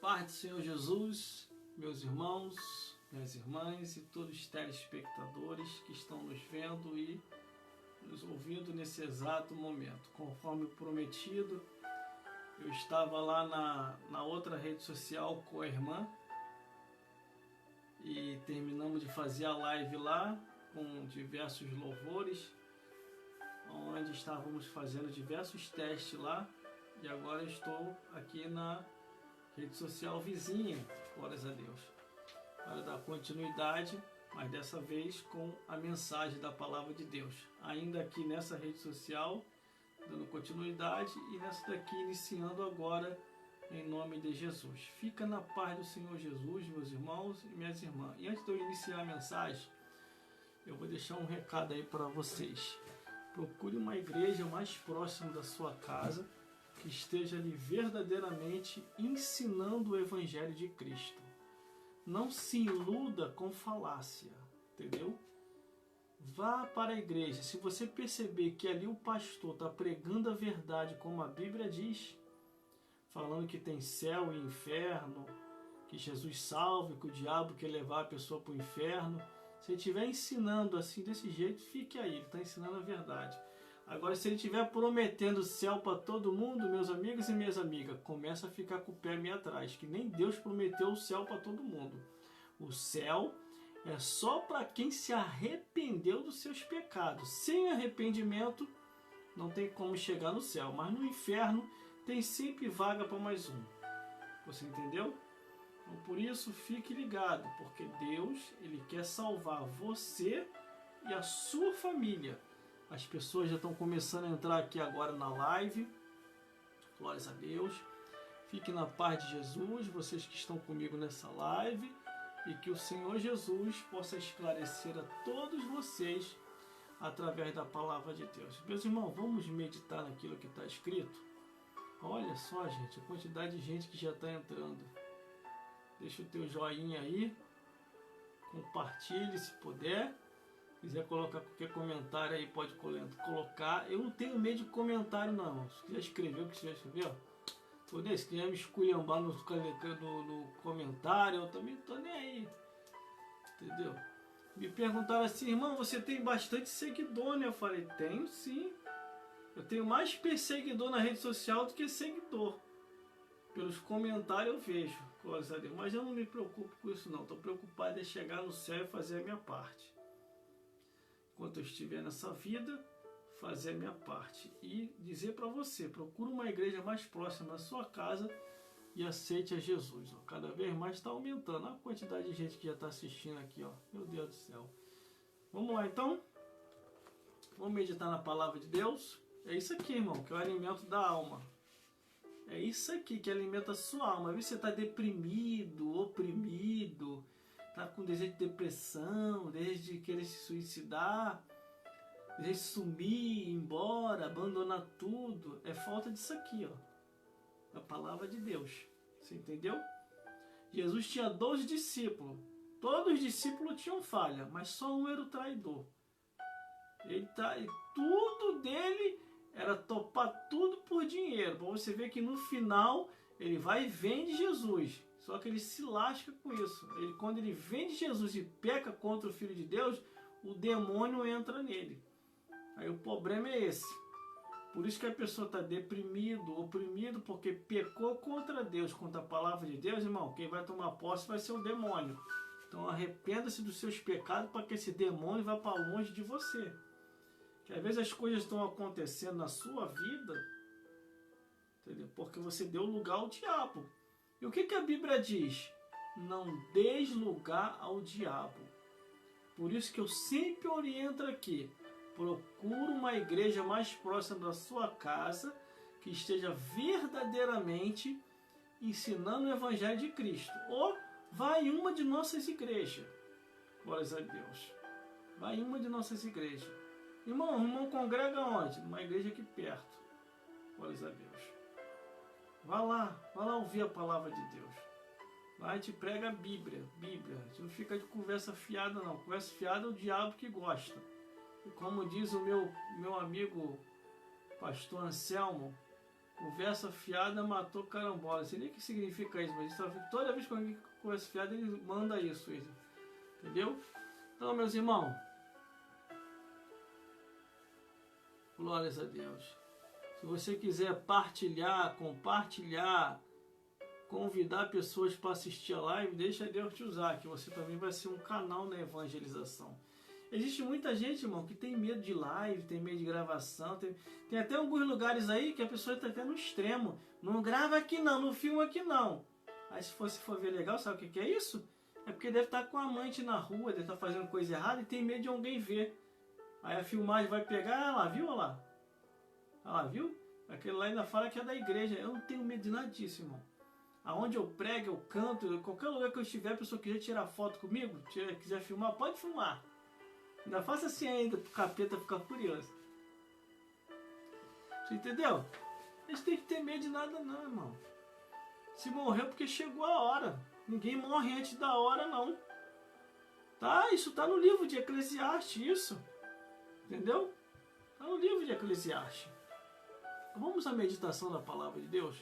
Paz do Senhor Jesus, meus irmãos, minhas irmãs e todos os telespectadores que estão nos vendo e nos ouvindo nesse exato momento. Conforme prometido, eu estava lá na outra rede social com a irmã e terminamos de fazer a live lá com diversos louvores, onde estávamos fazendo diversos testes lá, e agora eu estou aqui na rede social vizinha, glórias a Deus, para dar continuidade, mas dessa vez com a mensagem da palavra de Deus, ainda aqui nessa rede social, dando continuidade, e nessa daqui iniciando agora em nome de Jesus. Fica na paz do Senhor Jesus, meus irmãos e minhas irmãs. E antes de eu iniciar a mensagem, eu vou deixar um recado aí para vocês. Procure uma igreja mais próxima da sua casa, que esteja ali verdadeiramente ensinando o Evangelho de Cristo. Não se iluda com falácia, entendeu? Vá para a igreja. Se você perceber que ali o pastor está pregando a verdade, como a Bíblia diz, falando que tem céu e inferno, que Jesus salve, que o diabo quer levar a pessoa para o inferno, se ele estiver ensinando assim, desse jeito, fique aí, ele está ensinando a verdade. Agora, se ele estiver prometendo céu para todo mundo, meus amigos e minhas amigas, começa a ficar com o pé meio atrás, que nem Deus prometeu o céu para todo mundo. O céu é só para quem se arrependeu dos seus pecados. Sem arrependimento, não tem como chegar no céu. Mas no inferno, tem sempre vaga para mais um. Você entendeu? Então, por isso, fique ligado, porque Deus, Ele quer salvar você e a sua família. As pessoas já estão começando a entrar aqui agora na live. Glórias a Deus. Fiquem na paz de Jesus, vocês que estão comigo nessa live. E que o Senhor Jesus possa esclarecer a todos vocês através da palavra de Deus. Meus irmãos, vamos meditar naquilo que está escrito? Olha só, gente, a quantidade de gente que já está entrando. Deixa o teu joinha aí. Compartilhe se puder. Se quiser colocar qualquer comentário aí, pode colocar. Eu não tenho medo de comentário não. Se quiser escrever o que quiser escrever, ó. Se quiser me esculhambar no comentário, eu também não tô nem aí. Entendeu? Me perguntaram assim, irmão, você tem bastante seguidor, né? Eu falei, tenho sim. Eu tenho mais perseguidor na rede social do que seguidor. Pelos comentários eu vejo, glórias a Deus. Mas eu não me preocupo com isso não. Estou preocupado em chegar no céu e fazer a minha parte. Enquanto eu estiver nessa vida, fazer a minha parte. E dizer para você, procure uma igreja mais próxima da sua casa e aceite a Jesus. Ó. Cada vez mais está aumentando a quantidade de gente que já está assistindo aqui. Ó. Meu Deus do céu. Vamos lá então. Vamos meditar na palavra de Deus. É isso aqui, irmão, que é o alimento da alma. É isso aqui que alimenta a sua alma. Às vezes você está deprimido, oprimido, está com desejo de depressão, desejo de querer se suicidar, desejo de sumir, ir embora, abandonar tudo. É falta disso aqui, ó. A palavra de Deus. Você entendeu? Jesus tinha 12 discípulos. Todos os discípulos tinham falha, mas só um era o traidor. Tudo dele era topar tudo por dinheiro. Para você ver que no final ele vai e vende Jesus. Só que ele se lasca com isso. Quando ele vende Jesus e peca contra o Filho de Deus, o demônio entra nele. Aí o problema é esse. Por isso que a pessoa está deprimido, oprimido, porque pecou contra Deus, contra a palavra de Deus, irmão. Quem vai tomar posse vai ser o demônio. Então arrependa-se dos seus pecados para que esse demônio vá para longe de você. Que às vezes as coisas estão acontecendo na sua vida, entendeu? Porque você deu lugar ao diabo. E o que a Bíblia diz? Não deis lugar ao diabo. Por isso que eu sempre oriento aqui. Procure uma igreja mais próxima da sua casa, que esteja verdadeiramente ensinando o Evangelho de Cristo. Ou vá em uma de nossas igrejas. Glórias a Deus. Vá em uma de nossas igrejas. Irmão congrega onde? Numa igreja aqui perto. Glórias a Deus. Vá lá ouvir a palavra de Deus. Lá a gente prega a Bíblia. A gente não fica de conversa fiada não. Conversa fiada é o diabo que gosta. E como diz o meu amigo pastor Anselmo, Conversa fiada matou carambola. Não sei nem o que significa isso, mas toda vez que alguém conversa fiada, ele manda isso. Entendeu? Então, meus irmãos, glórias a Deus. Se você quiser partilhar, compartilhar, convidar pessoas para assistir a live, deixa Deus te usar, que você também vai ser um canal na evangelização. Existe muita gente, irmão, que tem medo de live, tem medo de gravação, tem até alguns lugares aí que a pessoa está até no extremo. Não grava aqui não, não filma aqui não. Aí se você for ver legal, sabe o que é isso? É porque deve estar com a amante na rua, deve estar fazendo coisa errada e tem medo de alguém ver. Aí a filmagem vai pegar, olha lá, viu? Olha lá. Olha lá, viu? Aquele lá ainda fala que é da igreja. Eu não tenho medo de nada disso, irmão. Aonde eu prego, eu canto, qualquer lugar que eu estiver, a pessoa quiser tirar foto comigo, quiser filmar, pode filmar. Ainda faça assim ainda, pro capeta ficar curioso. Você entendeu? A gente tem que ter medo de nada não, irmão. Se morreu porque chegou a hora. Ninguém morre antes da hora, não. Tá? Isso tá no livro de Eclesiastes, isso. Entendeu? Tá no livro de Eclesiastes. Vamos à meditação da palavra de Deus?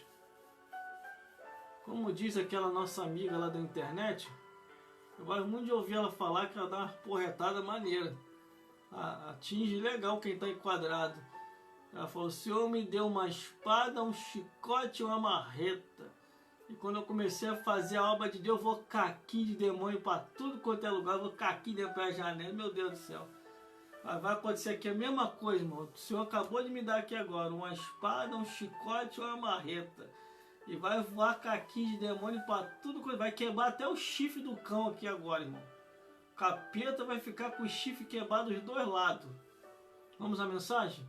Como diz aquela nossa amiga lá da internet, eu gosto muito de ouvir ela falar que ela dá uma porretada maneira. Atinge legal quem está enquadrado. Ela falou, o Senhor me deu uma espada, um chicote e uma marreta. E quando eu comecei a fazer a obra de Deus, eu vou caquinho de demônio para tudo quanto é lugar, eu vou caquinho dentro da janela, meu Deus do céu. Mas vai acontecer aqui a mesma coisa, irmão. O Senhor acabou de me dar aqui agora uma espada, um chicote e uma marreta. E vai voar caquinho de demônio para tudo, vai quebrar até o chifre do cão aqui agora, irmão. O capeta vai ficar com o chifre quebrado dos dois lados. Vamos à mensagem?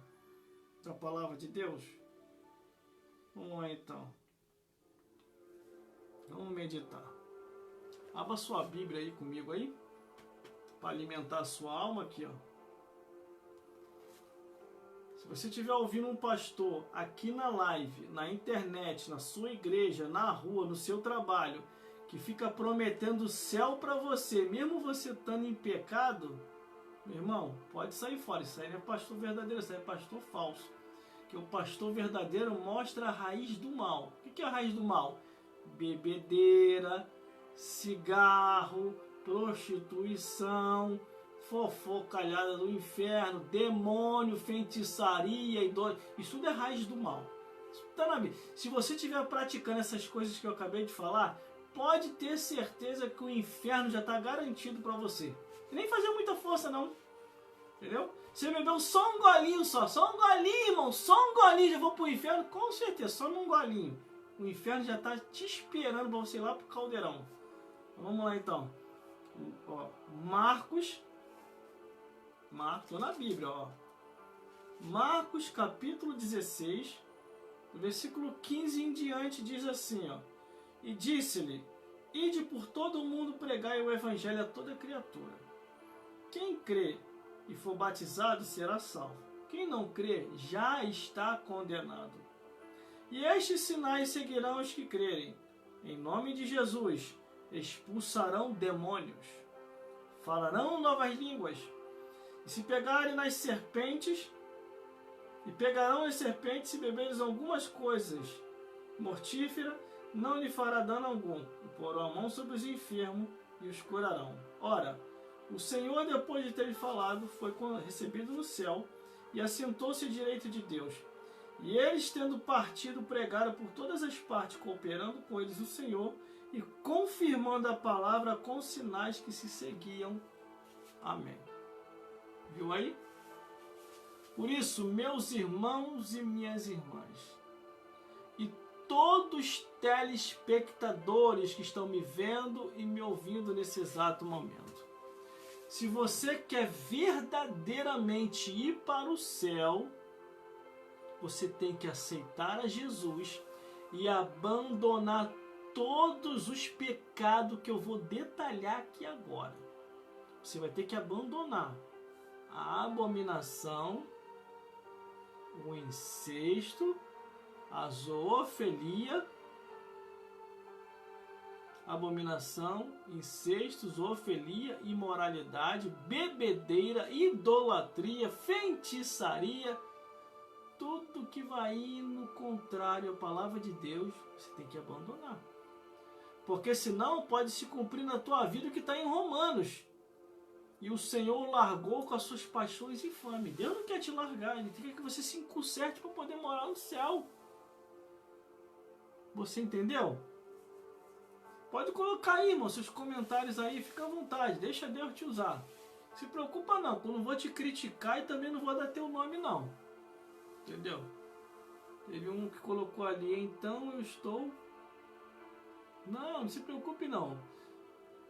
Da palavra de Deus? Vamos lá então. Vamos meditar. Abra sua Bíblia aí comigo aí. Para alimentar a sua alma aqui, ó. Se você estiver ouvindo um pastor aqui na live, na internet, na sua igreja, na rua, no seu trabalho, que fica prometendo o céu para você, mesmo você estando em pecado, meu irmão, pode sair fora. Isso aí não é pastor verdadeiro, isso aí é pastor falso. Que o pastor verdadeiro mostra a raiz do mal. O que é a raiz do mal? Bebedeira, cigarro, prostituição, fofocalhada do inferno, demônio, feitiçaria, isso tudo é raiz do mal. Isso tá na Bíblia. Se você estiver praticando essas coisas que eu acabei de falar, pode ter certeza que o inferno já está garantido para você. E nem fazer muita força não. Entendeu? Você bebeu só um golinho só um golinho, irmão, só um golinho, já vou pro inferno, com certeza, só num golinho. O inferno já está te esperando para você ir lá pro caldeirão. Vamos lá então. Ó, Marcos, tô na Bíblia, ó. Marcos capítulo 16, versículo 15 em diante diz assim, ó. E disse-lhe, ide por todo o mundo pregai o evangelho a toda criatura. Quem crê e for batizado será salvo. Quem não crê já está condenado. E estes sinais seguirão os que crerem. Em nome de Jesus expulsarão demônios. Falarão novas línguas. E se pegarem nas serpentes, e pegarão as serpentes e beberem algumas coisas mortíferas, não lhe fará dano algum. E porão a mão sobre os enfermos e os curarão. Ora, o Senhor, depois de ter falado, foi recebido no céu e assentou-se à direita de Deus. E eles, tendo partido, pregaram por todas as partes, cooperando com eles o Senhor e confirmando a palavra com sinais que se seguiam. Amém. Viu aí? Por isso, meus irmãos e minhas irmãs, e todos os telespectadores que estão me vendo e me ouvindo nesse exato momento, se você quer verdadeiramente ir para o céu, você tem que aceitar a Jesus e abandonar todos os pecados que eu vou detalhar aqui agora. Você vai ter que abandonar a abominação, o incesto, a zoofilia, abominação, incesto, zoofilia, imoralidade, bebedeira, idolatria, feitiçaria, tudo que vai indo contrário à palavra de Deus, você tem que abandonar. Porque senão pode se cumprir na tua vida o que está em Romanos. E o Senhor largou com as suas paixões infames. Deus não quer te largar, Ele quer que você se conserte para poder morar no céu. Você entendeu? Pode colocar aí, irmão, seus comentários aí, fica à vontade, deixa Deus te usar. Se preocupa não, que eu não vou te criticar e também não vou dar teu nome não. Entendeu? Teve um que colocou ali, então eu estou... Não se preocupe não.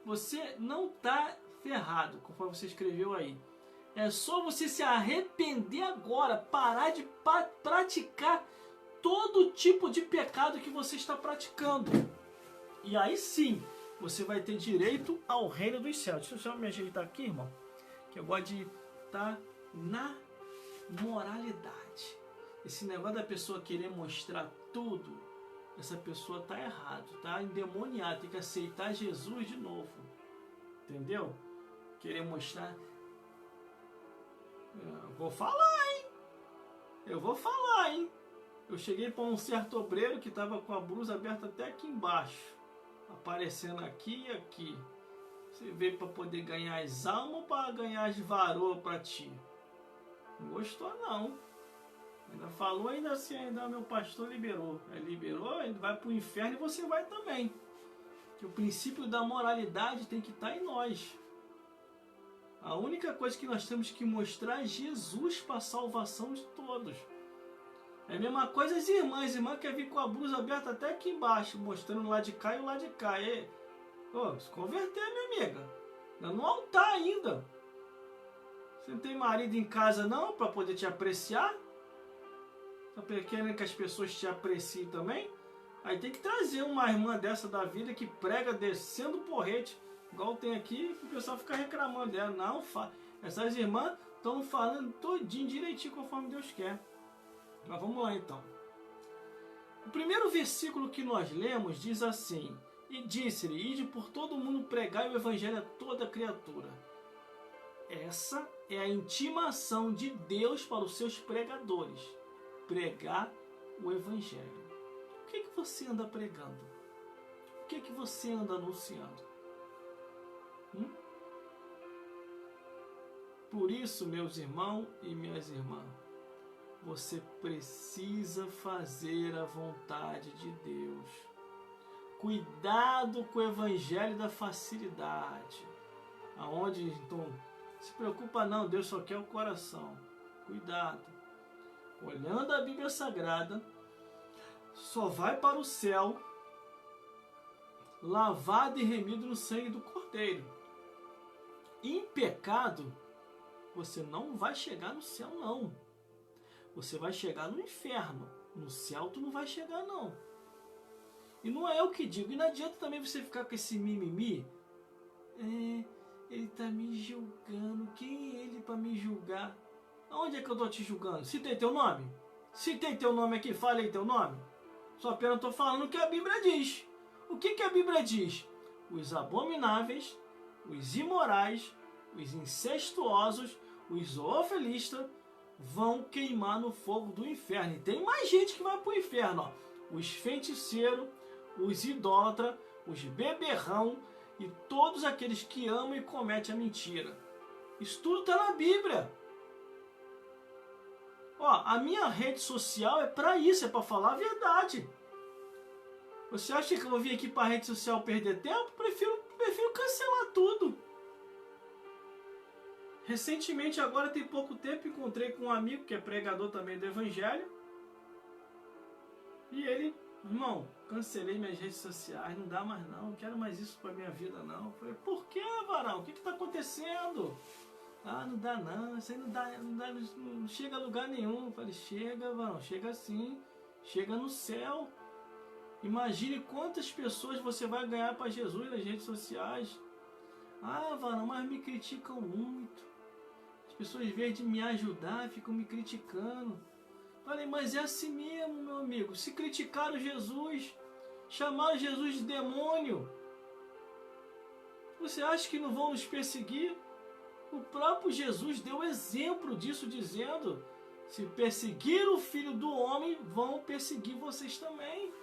Você não está ferrado, conforme você escreveu aí. É só você se arrepender agora, parar de praticar todo tipo de pecado que você está praticando. E aí sim, você vai ter direito ao reino dos céus. Deixa eu só me ajeitar aqui, irmão, que eu gosto de estar na moralidade. Esse negócio da pessoa querer mostrar tudo, essa pessoa está errado, está endemoniada, tem que aceitar Jesus de novo. Entendeu? Querer mostrar... Eu vou falar, hein? Eu cheguei para um certo obreiro que estava com a blusa aberta até aqui embaixo, aparecendo aqui e aqui. Você veio para poder ganhar as almas ou para ganhar as varoas para ti? Não gostou não. Ainda falou, ainda assim, ainda meu pastor liberou. Liberou, ele vai para o inferno e você vai também. Que o princípio da moralidade tem que estar em nós. A única coisa que nós temos que mostrar é Jesus para a salvação de todos. É a mesma coisa as irmãs. Irmã quer vir com a blusa aberta até aqui embaixo, mostrando o lado de cá e o lado de cá. Se converter, minha amiga. No altar ainda. Você não tem marido em casa não para poder te apreciar? Tá querendo que as pessoas te apreciem também? Aí tem que trazer uma irmã dessa da vida que prega descendo o porrete. Igual tem aqui, o pessoal fica reclamando dela. Não, essas irmãs estão falando todinho, direitinho, conforme Deus quer. Mas vamos lá então. O primeiro versículo que nós lemos diz assim: E disse-lhe, ide por todo mundo pregar o evangelho a toda criatura. Essa é a intimação de Deus para os seus pregadores. Pregar o evangelho. O que você anda pregando? O que você anda anunciando? Por isso, meus irmãos e minhas irmãs, você precisa fazer a vontade de Deus. Cuidado com o evangelho da facilidade. Aonde, então, se preocupa não, Deus só quer o coração. Cuidado. Olhando a Bíblia Sagrada, só vai para o céu lavado e remido no sangue do Cordeiro. Em pecado, você não vai chegar no céu, não. Você vai chegar no inferno. No céu, tu não vai chegar, não. E não é eu que digo. E não adianta também você ficar com esse mimimi. Ele está me julgando. Quem é ele para me julgar? Aonde é que eu estou te julgando? Citei teu nome? Citei teu nome aqui, falei teu nome? Só apenas estou falando o que a Bíblia diz. O que a Bíblia diz? Os abomináveis, os imorais, os incestuosos, os zoofilistas vão queimar no fogo do inferno. E tem mais gente que vai para o inferno. Ó. Os feiticeiros, os idólatras, os beberrão e todos aqueles que amam e cometem a mentira. Isso tudo está na Bíblia. A minha rede social é para isso, é para falar a verdade. Você acha que eu vou vir aqui para a rede social perder tempo? Prefiro cancelar tudo. Recentemente, agora tem pouco tempo, encontrei com um amigo que é pregador também do Evangelho. E ele, irmão, cancelei minhas redes sociais, não dá mais não quero mais isso para minha vida não. Eu falei, por que, varão? O que está acontecendo? Não dá não, isso aí não chega a lugar nenhum. Eu falei, chega, varão, chega sim, chega no céu. Imagine quantas pessoas você vai ganhar para Jesus nas redes sociais. Varão, mas me criticam muito. As pessoas, em vez de me ajudar, ficam me criticando. Falei, mas é assim mesmo, meu amigo. Se criticaram Jesus, chamaram Jesus de demônio, você acha que não vão nos perseguir? O próprio Jesus deu exemplo disso, dizendo Se perseguir o Filho do Homem, vão perseguir vocês também.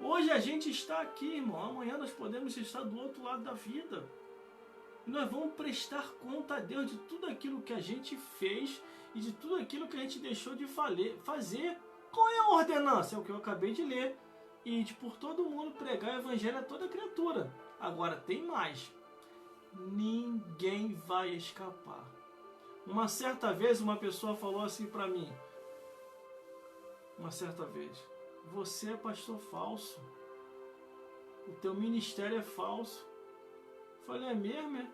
Hoje a gente está aqui, irmão. Amanhã nós podemos estar do outro lado da vida. E nós vamos prestar conta a Deus de tudo aquilo que a gente fez e de tudo aquilo que a gente deixou de fazer. Qual é a ordenança? É o que eu acabei de ler. E por todo mundo pregar o evangelho a toda criatura. Agora tem mais. Ninguém vai escapar. Uma certa vez uma pessoa falou assim para mim. Uma certa vez. Você é pastor falso. O teu ministério é falso. Eu falei, é mesmo? É?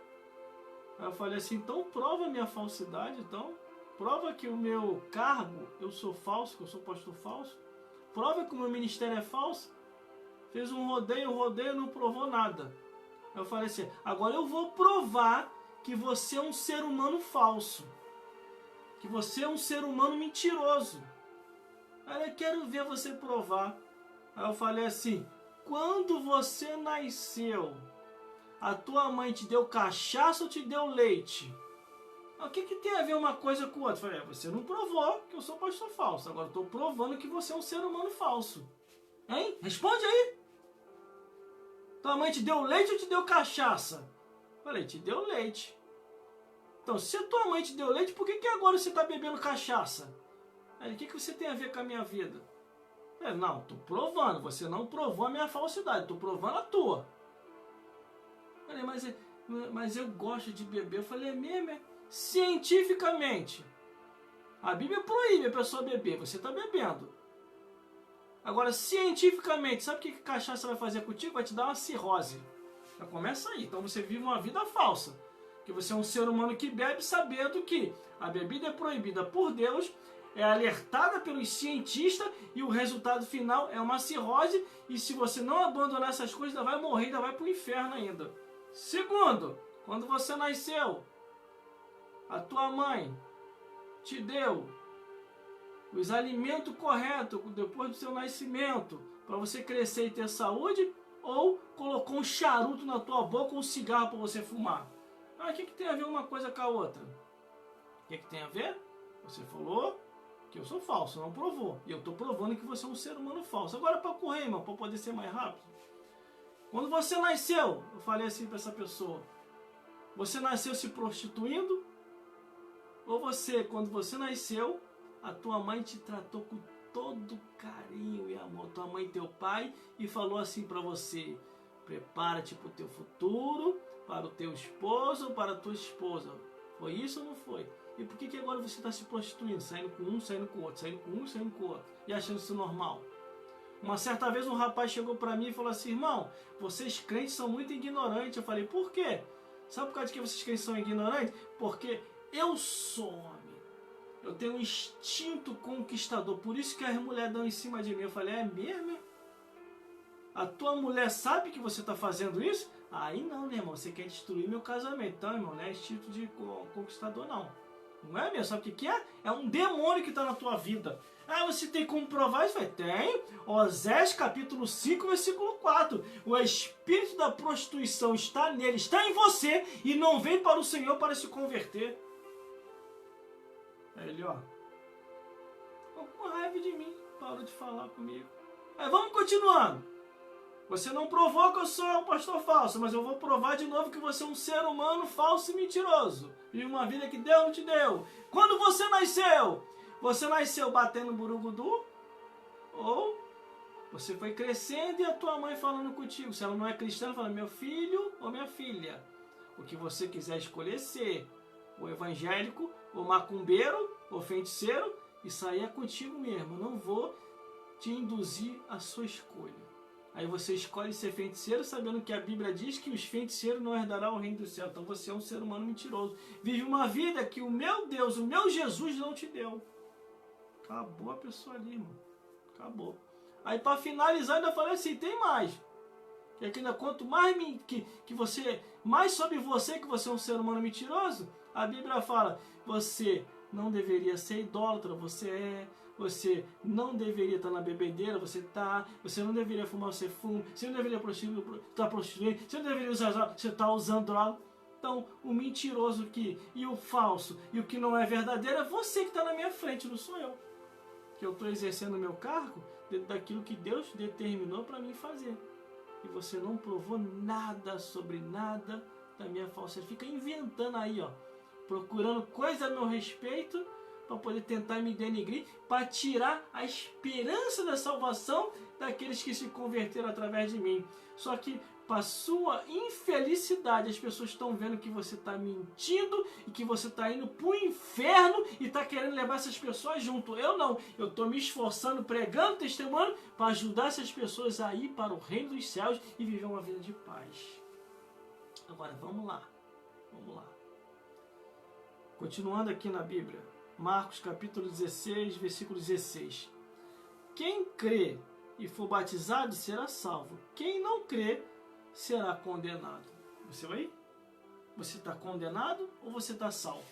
Aí eu falei assim, então prova a minha falsidade, então. Prova que o meu cargo, eu sou falso, que eu sou pastor falso. Prova que o meu ministério é falso. Fez um rodeio, não provou nada. Aí eu falei assim, agora eu vou provar que você é um ser humano falso. Que você é um ser humano mentiroso. Aí eu quero ver você provar. Aí eu falei assim, quando você nasceu, a tua mãe te deu cachaça ou te deu leite? O que tem a ver uma coisa com outra? Eu falei, você não provou que eu sou pastor falso. Agora eu estou provando que você é um ser humano falso. Hein? Responde aí. Tua mãe te deu leite ou te deu cachaça? Eu falei, te deu leite. Então, se a tua mãe te deu leite, por que agora você está bebendo cachaça? Aí, o que você tem a ver com a minha vida? Eu, não, estou provando. Você não provou a minha falsidade. Estou provando a tua. Eu falei, mas eu gosto de beber. Eu falei, é mesmo? É? Cientificamente, a Bíblia proíbe a pessoa beber. Você está bebendo. Agora, cientificamente, sabe o que a cachaça vai fazer contigo? Vai te dar uma cirrose. Já começa aí. Então você vive uma vida falsa. Que você é um ser humano que bebe sabendo que a bebida é proibida por Deus, é alertada pelos cientistas e o resultado final é uma cirrose. E se você não abandonar essas coisas, ainda vai morrer, ainda vai para o inferno ainda. Segundo, quando você nasceu, a tua mãe te deu os alimentos corretos depois do seu nascimento para você crescer e ter saúde, ou colocou um charuto na tua boca ou um cigarro para você fumar? Ah, o que tem a ver uma coisa com a outra? O que tem a ver? Você falou que eu sou falso, não provou. E eu estou provando que você é um ser humano falso. Agora para correr, irmão, para poder ser mais rápido. Quando você nasceu, eu falei assim para essa pessoa, você nasceu se prostituindo? Ou você, quando você nasceu, a tua mãe te tratou com todo carinho e amor, tua mãe e teu pai, e falou assim para você, prepara-te para o teu futuro, para o teu esposo ou para a tua esposa. Foi isso ou não foi? E por que agora você está se prostituindo, saindo com um, saindo com o outro, saindo com um, saindo com o outro, e achando isso normal? Uma certa vez um rapaz chegou para mim e falou assim, irmão, vocês crentes são muito ignorantes. Eu falei, por quê? Sabe por causa de que vocês crentes são ignorantes? Porque eu sou homem. Eu tenho um instinto conquistador. Por isso que as mulheres dão em cima de mim. Eu falei, é mesmo? A tua mulher sabe que você está fazendo isso? Aí não, né, irmão? Você quer destruir meu casamento. Então, irmão, não é instinto de conquistador, não. Não é mesmo? Sabe o que é? É um demônio que está na tua vida. Ah, você tem como provar isso? Tem. Osés capítulo 5, versículo 4. O espírito da prostituição está nele, está em você, e não vem para o Senhor para se converter. Aí ele, ó, ficou com raiva de mim, parou de falar comigo. Aí vamos continuando. Você não provou que eu sou um pastor falso, mas eu vou provar de novo que você é um ser humano falso e mentiroso. Vive uma vida que Deus não te deu. Quando você nasceu batendo burugudu? Ou você foi crescendo e a tua mãe falando contigo? Se ela não é cristã, ela fala, meu filho ou minha filha. O que você quiser escolher ser, o evangélico, o macumbeiro, o feiticeiro, isso aí é contigo mesmo. Eu não vou te induzir a sua escolha. Aí você escolhe ser feiticeiro sabendo que a Bíblia diz que os feiticeiros não herdarão o reino do céu. Então você é um ser humano mentiroso. Vive uma vida que o meu Deus, o meu Jesus não te deu. Acabou a pessoa ali, irmão. Acabou. Aí para finalizar, ainda falei assim, tem mais. Que aqui ainda quanto mais que você, mais sobre você que você é um ser humano mentiroso, a Bíblia fala, você não deveria ser idólatra, você não deveria estar na bebedeira, você não deveria fumar, você fuma, você não deveria estar prostituindo, você não deveria usar droga, você está usando droga. Então, o mentiroso aqui, e o falso, e o que não é verdadeiro, é você que está na minha frente, não sou eu. Que eu estou exercendo o meu cargo dentro daquilo que Deus determinou para mim fazer. E você não provou nada sobre nada da minha falsidade. Fica inventando aí, ó, procurando coisa a meu respeito para poder tentar me denigrir, para tirar a esperança da salvação daqueles que se converteram através de mim. Só que, para sua infelicidade, as pessoas estão vendo que você está mentindo e que você está indo para o inferno e está querendo levar essas pessoas junto. Eu não. Eu estou me esforçando, pregando, testemunhando para ajudar essas pessoas a ir para o reino dos céus e viver uma vida de paz. Agora, vamos lá. Vamos lá. Continuando aqui na Bíblia. Marcos capítulo 16, versículo 16. Quem crê e for batizado será salvo. Quem não crê será condenado. Você vai? Você está condenado ou você está salvo?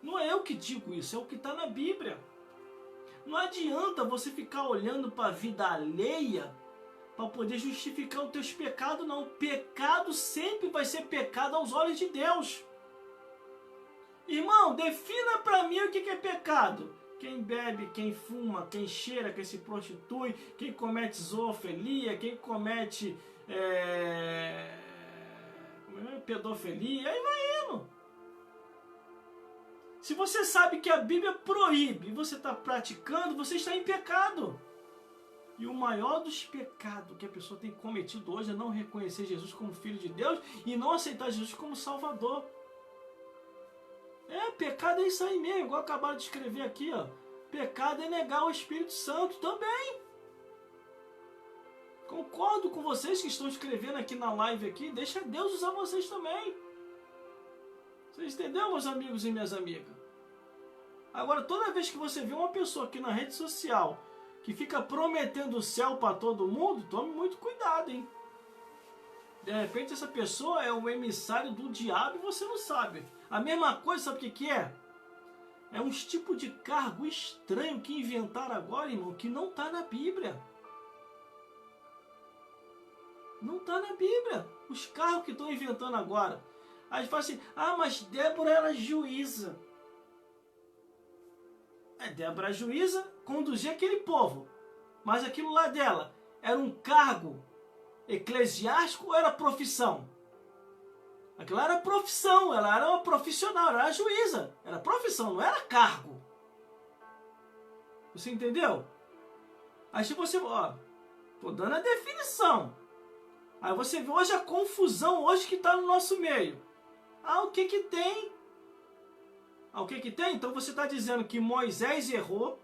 Não é eu que digo isso, é o que está na Bíblia. Não adianta você ficar olhando para a vida alheia para poder justificar os teus pecados, não. Pecado sempre vai ser pecado aos olhos de Deus. Irmão, defina para mim o que é pecado. Quem bebe, quem fuma, quem cheira, quem se prostitui, quem comete zoofilia, quem comete pedofilia, aí vai indo. Se você sabe que a Bíblia proíbe e você está praticando, você está em pecado. E o maior dos pecados que a pessoa tem cometido hoje é não reconhecer Jesus como Filho de Deus e não aceitar Jesus como Salvador. Pecado é isso aí mesmo, igual acabaram de escrever aqui, ó. Pecado é negar o Espírito Santo também. Concordo com vocês que estão escrevendo aqui na live aqui, deixa Deus usar vocês também. Vocês entenderam, meus amigos e minhas amigas? Agora, toda vez que você vê uma pessoa aqui na rede social que fica prometendo o céu para todo mundo, tome muito cuidado, hein? De repente essa pessoa é um emissário do diabo e você não sabe. A mesma coisa, sabe o que é? É um tipo de cargo estranho que inventaram agora, irmão, que não está na Bíblia. Não está na Bíblia. Os cargos que estão inventando agora. Aí fala assim, mas Débora era juíza. Débora juíza conduzia aquele povo. Mas aquilo lá dela era um cargo eclesiástico ou era profissão? Aquilo era profissão, ela era uma profissional, ela era juíza. Era profissão, não era cargo. Você entendeu? Aí se você, tô dando a definição. Aí você vê hoje a confusão hoje que está no nosso meio. O que que tem? O que que tem? Então você está dizendo que Moisés errou.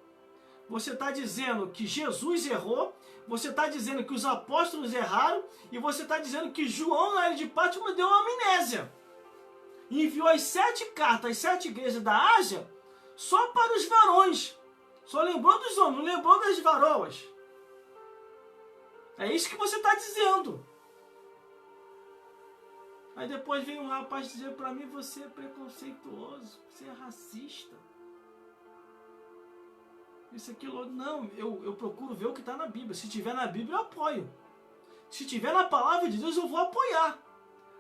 Você está dizendo que Jesus errou. Você está dizendo que os apóstolos erraram. E você está dizendo que João, na ilha de Pátmos, deu uma amnésia. E enviou as 7 cartas, as 7 igrejas da Ásia, só para os varões. Só lembrou dos homens, não lembrou das varoas. É isso que você está dizendo. Aí depois vem um rapaz dizer para mim, você é preconceituoso, você é racista. Isso, aquilo, não, eu procuro ver o que está na Bíblia. Se tiver na Bíblia, eu apoio. Se tiver na palavra de Deus, eu vou apoiar.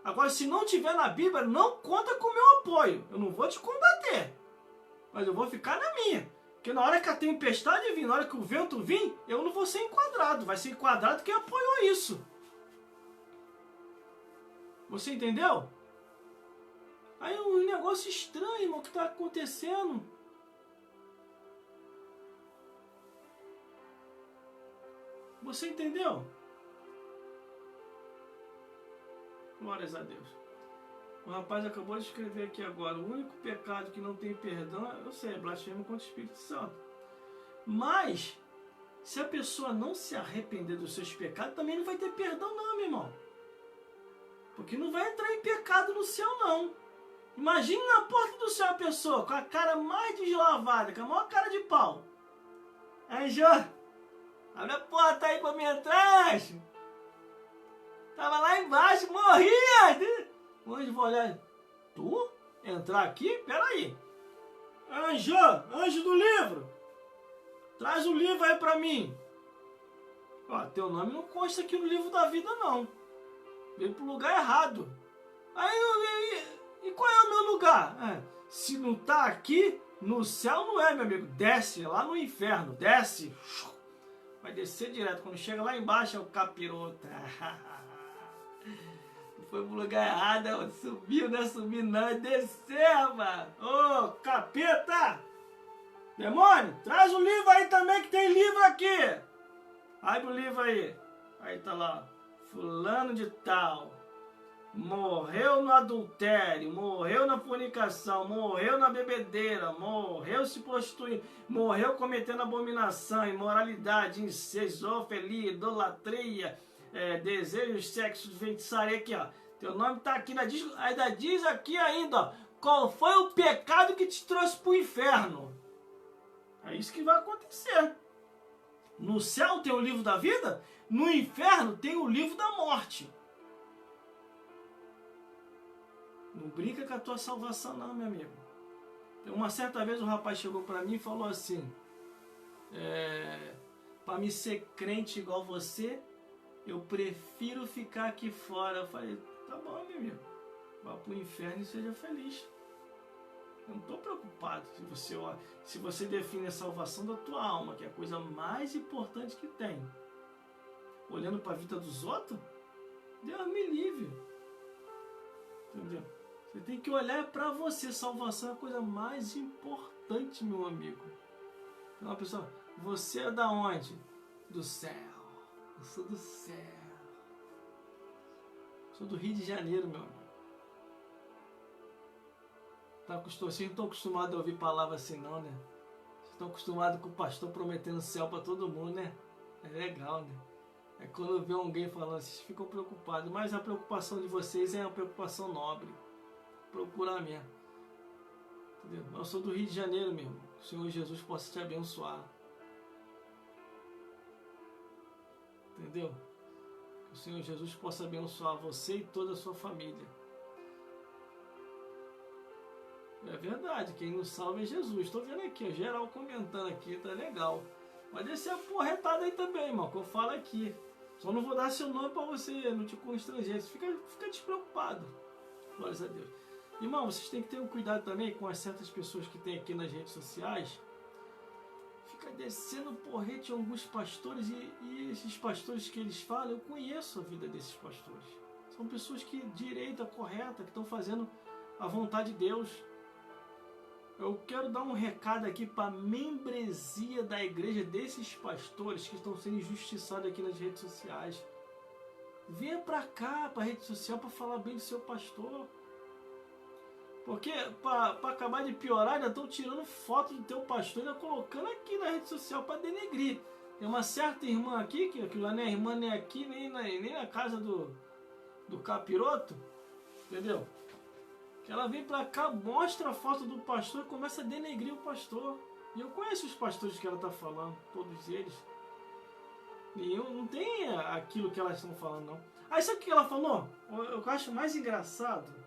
Agora, se não tiver na Bíblia, não conta com o meu apoio. Eu não vou te combater, mas eu vou ficar na minha. Porque na hora que a tempestade vir, na hora que o vento vir, eu não vou ser enquadrado. Vai ser enquadrado quem apoiou isso. Você entendeu? Aí um negócio estranho, irmão, que está acontecendo. Você entendeu? Glórias a Deus. O rapaz acabou de escrever aqui agora. O único pecado que não tem perdão, eu sei, é blasfêmia contra o Espírito Santo. Mas, se a pessoa não se arrepender dos seus pecados, também não vai ter perdão não, meu irmão. Porque não vai entrar em pecado no céu, não. Imagine na porta do céu a pessoa com a cara mais deslavada, com a maior cara de pau. Aí, Jô, abre a porta aí pra mim entrar. Tava lá embaixo, morria. O anjo vai olhar. Tu? Entrar aqui? Peraí. Anjo, anjo do livro. Traz o livro aí pra mim. Teu nome não consta aqui no livro da vida, não. Veio pro lugar errado. E qual é o meu lugar? Se não tá aqui, no céu não é, meu amigo. Desce lá no inferno, desce. Vai descer direto. Quando chega lá embaixo é o capiroto. Foi pro lugar errado, subiu, não é subir não, é descer, mano. Ô, capeta! Demônio, traz o livro aí também, que tem livro aqui. Abre o livro aí. Aí tá lá, fulano de tal. Morreu no adultério, morreu na fornicação, morreu na bebedeira, morreu se prostituindo, morreu cometendo abominação, imoralidade, incesto, zoofilia, idolatria, desejos, sexo, feitiçaria aqui, ó. Teu nome tá aqui, ainda diz aqui ainda, ó, qual foi o pecado que te trouxe pro inferno. É isso que vai acontecer. No céu tem o livro da vida, no inferno tem o livro da morte. Não brinca com a tua salvação não, meu amigo. Uma certa vez um rapaz chegou para mim e falou assim, para me ser crente igual você, eu prefiro ficar aqui fora. Eu falei, tá bom, meu amigo, vá pro inferno e seja feliz. Eu não estou preocupado se você define a salvação da tua alma, que é a coisa mais importante que tem. Olhando para a vida dos outros, Deus me livre. Entendeu? Você tem que olhar para você. Salvação é a coisa mais importante, meu amigo. Então, pessoal, você é da onde? Do céu. Eu sou do céu. Sou do Rio de Janeiro, meu amigo. Vocês não estão acostumados a ouvir palavras assim, não, né? Vocês estão acostumados com o pastor prometendo céu para todo mundo, né? É legal, né? É quando vê alguém falando, vocês ficam preocupados. Mas a preocupação de vocês é uma preocupação nobre. Procurar mesmo. Entendeu? Eu sou do Rio de Janeiro mesmo. Que o Senhor Jesus possa te abençoar. Entendeu? Que o Senhor Jesus possa abençoar você e toda a sua família. É verdade, quem nos salva é Jesus. Estou vendo aqui, ó, geral comentando aqui, tá legal. Mas esse é porretado aí também, irmão, que eu falo aqui. Só não vou dar seu nome para você não te constranger. Fica despreocupado. Glórias a Deus. Irmão, vocês têm que ter um cuidado também com as certas pessoas que tem aqui nas redes sociais. Fica descendo porrete alguns pastores e esses pastores que eles falam, eu conheço a vida desses pastores. São pessoas que direita, correta, que estão fazendo a vontade de Deus. Eu quero dar um recado aqui para a membresia da igreja desses pastores que estão sendo injustiçados aqui nas redes sociais. Venha para cá, para a rede social, para falar bem do seu pastor. Porque, para acabar de piorar, ainda estão tirando foto do teu pastor e ainda colocando aqui na rede social para denegrir. Tem uma certa irmã aqui, que aquilo lá não é irmã nem aqui, nem na casa do capiroto, entendeu? Que ela vem pra cá, mostra a foto do pastor e começa a denegrir o pastor. E eu conheço os pastores que ela tá falando, todos eles. E eu não tem aquilo que elas estão falando, não. Aí sabe o que ela falou? Eu acho mais engraçado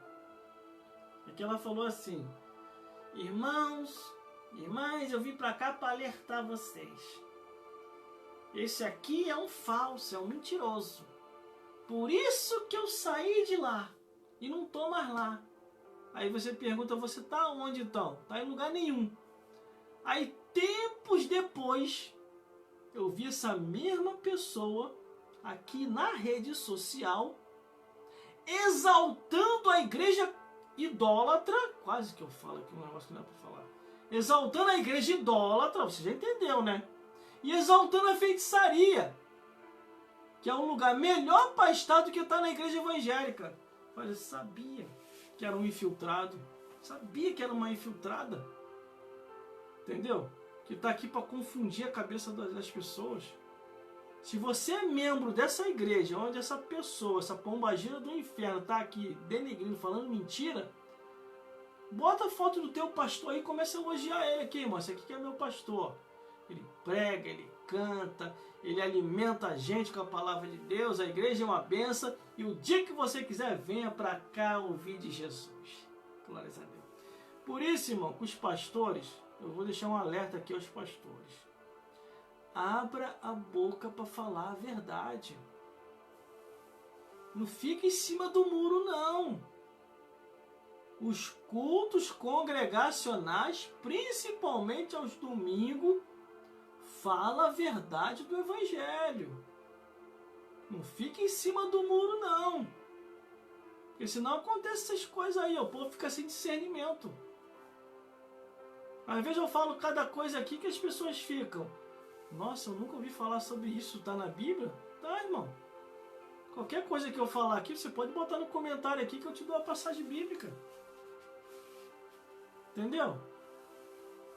é que ela falou assim: irmãos, irmãs, eu vim pra cá para alertar vocês. Esse aqui é um falso, é um mentiroso. Por isso que eu saí de lá e não tô mais lá. Aí você pergunta, você tá onde então? Tá em lugar nenhum. Aí tempos depois, eu vi essa mesma pessoa aqui na rede social exaltando a igreja idólatra, quase que eu falo aqui um negócio que não é pra falar. Exaltando a igreja idólatra, você já entendeu, né? E exaltando a feitiçaria, que é um lugar melhor para estar do que estar na igreja evangélica. Olha, eu sabia que era um infiltrado, sabia que era uma infiltrada, entendeu? Que está aqui para confundir a cabeça das pessoas. Se você é membro dessa igreja, onde essa pessoa, essa pombagira do inferno está aqui denegrindo, falando mentira, bota a foto do teu pastor aí e começa a elogiar ele aqui, irmão. Esse aqui que é meu pastor. Ele prega, ele canta, ele alimenta a gente com a palavra de Deus, a igreja é uma benção, e o dia que você quiser, venha para cá ouvir de Jesus. Glórias a Deus. Por isso, irmão, com os pastores, eu vou deixar um alerta aqui aos pastores. Abra a boca para falar a verdade. Não fica em cima do muro, não. os cultos congregacionais, principalmente aos domingos, fala a verdade do Evangelho. Não fica em cima do muro, não. Porque senão acontece essas coisas aí, o povo fica sem discernimento. Às vezes eu falo cada coisa aqui que as pessoas ficam: nossa, eu nunca ouvi falar sobre isso, tá na Bíblia? Tá, irmão. Qualquer coisa que eu falar aqui, você pode botar no comentário aqui que eu te dou a passagem bíblica. Entendeu?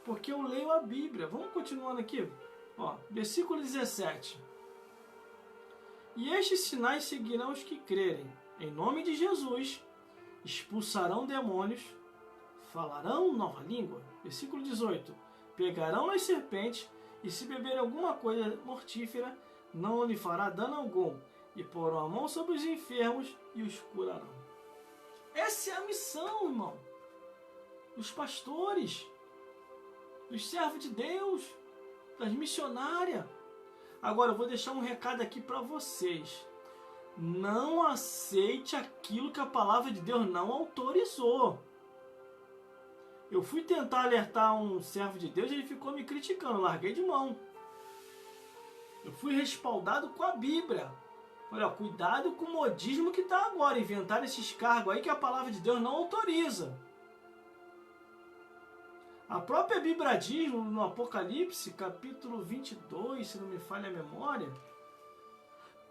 Porque eu leio a Bíblia. Vamos continuando aqui. Ó, versículo 17. E estes sinais seguirão os que crerem. Em nome de Jesus, expulsarão demônios, falarão nova língua. Versículo 18. Pegarão as serpentes, e se beberem alguma coisa mortífera, não lhe fará dano algum. E porão a mão sobre os enfermos e os curarão. Essa é a missão, irmão. Dos pastores, dos servos de Deus, das missionárias. Agora eu vou deixar um recado aqui para vocês. Não aceite aquilo que a palavra de Deus não autorizou. Eu fui tentar alertar um servo de Deus e ele ficou me criticando. Larguei de mão. Eu fui respaldado com a Bíblia. Olha, cuidado com o modismo que está agora. Inventar esses cargos aí que a palavra de Deus não autoriza. A própria Bíblia diz no Apocalipse, capítulo 22, se não me falha a memória.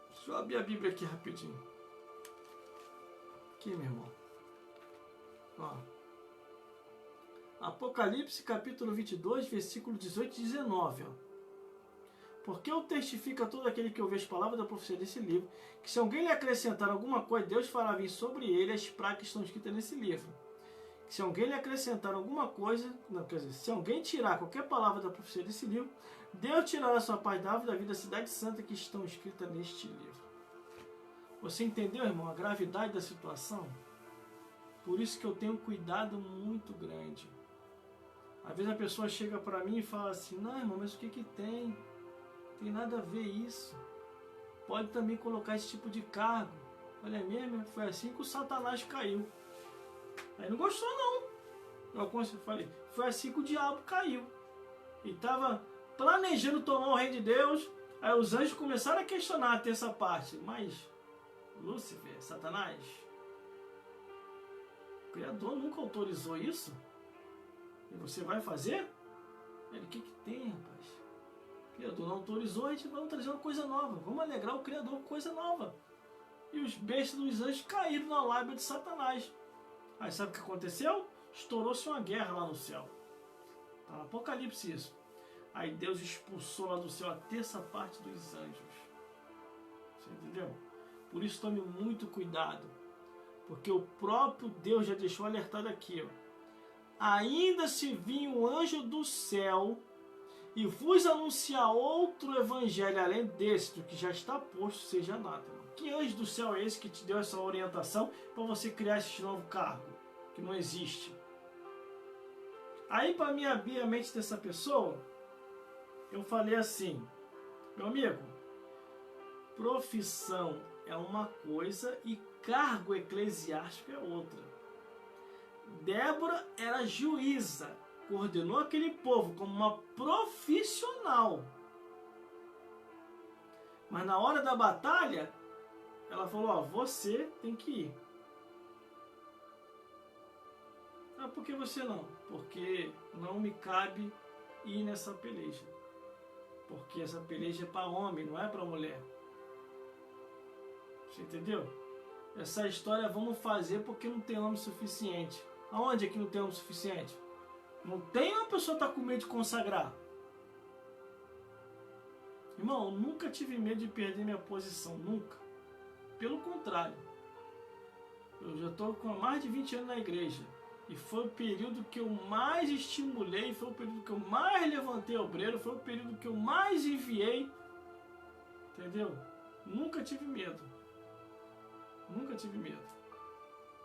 Deixa eu abrir a Bíblia aqui rapidinho. Aqui, meu irmão. Ó. Apocalipse, capítulo 22, versículo 18 e 19. Ó. Porque eu testifico a todo aquele que ouve as palavras da profecia desse livro, que se alguém lhe acrescentar alguma coisa, Deus fará vir sobre ele as pragas que estão escritas nesse livro. Se alguém lhe acrescentar alguma coisa, não, quer dizer, se alguém tirar qualquer palavra da profecia desse livro, Deus tirará a sua paz da árvore da vida da cidade santa que estão escritas neste livro. Você entendeu, irmão, a gravidade da situação? Por isso que eu tenho um cuidado muito grande. Às vezes a pessoa chega para mim e fala assim: não, irmão, mas o que tem? Tem nada a ver isso. Pode também colocar esse tipo de cargo. Olha mesmo, foi assim que o Satanás caiu. Aí não gostou não. Como eu falei, foi assim que o diabo caiu. Ele estava planejando tomar o reino de Deus. Aí os anjos começaram a questionar até essa parte. Mas Lúcifer, Satanás, o Criador nunca autorizou isso? E você vai fazer? Ele, o que tem, rapaz? O Criador não autorizou, a gente vai trazer uma coisa nova. Vamos alegrar o Criador com coisa nova. E os bestas dos anjos caíram na lábia de Satanás. Aí sabe o que aconteceu? Estourou-se uma guerra lá no céu. Está no Apocalipse isso. Aí Deus expulsou lá do céu a terça parte dos anjos. Você entendeu? Por isso tome muito cuidado. Porque o próprio Deus já deixou alertado aqui. Ó. Ainda se vir um anjo do céu e vos anunciar outro evangelho além desse, do que já está posto, seja anátema. Que anjo do céu é esse que te deu essa orientação para você criar esse novo cargo? Que não existe. Aí, para me abrir a mente dessa pessoa, eu falei assim: meu amigo, profissão é uma coisa e cargo eclesiástico é outra. Débora era juíza, coordenou aquele povo como uma profissional. Mas na hora da batalha, ela falou: ó, você tem que ir. Ah, por que você não? Porque não me cabe ir nessa peleja. Porque essa peleja é para homem, não é para mulher. Você entendeu? Essa história vamos fazer porque não tem homem suficiente. Aonde é que não tem homem suficiente? Não tem uma pessoa que está com medo de consagrar. Irmão, eu nunca tive medo de perder minha posição, nunca. Pelo contrário. Eu já estou com mais de 20 anos na igreja. E foi o período que eu mais estimulei, foi o período que eu mais levantei obreiro, foi o período que eu mais enviei. Entendeu? Nunca tive medo. Nunca tive medo.